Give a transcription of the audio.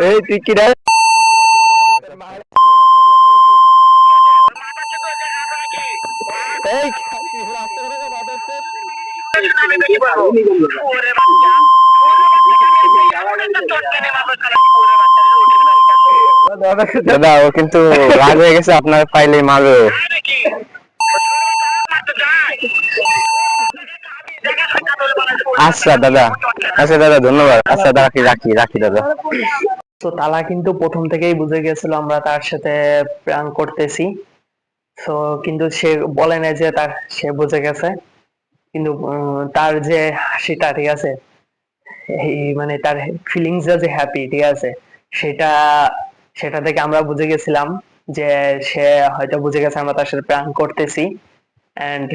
এই তুই কি রে? এই দাদা, ও কিন্তু রাগ হয়ে গেছে, আপনার পাইলে মারবে। আচ্ছা দাদা, আচ্ছা দাদা, ধন্যবাদ। আচ্ছা রাখি রাখি রাখি দাদা। তো তালা কিন্তু প্রথম থেকেই বুঝে গেছিল আমরা তার সাথে প্র্যাঙ্ক করতেছি। তো কিন্তু সে বলে না যে সে বুঝে গেছে। কিন্তু তার যে হাসিটা, ঠিক আছে, এই মানে তার ফিলিংস যে হ্যাপি, ঠিক আছে, সেটা সেটা থেকে আমরা বুঝে গেছিলাম যে সে হয়তো বুঝে গেছে আমরা তার সাথে প্র্যাঙ্ক করতেছি। এন্ড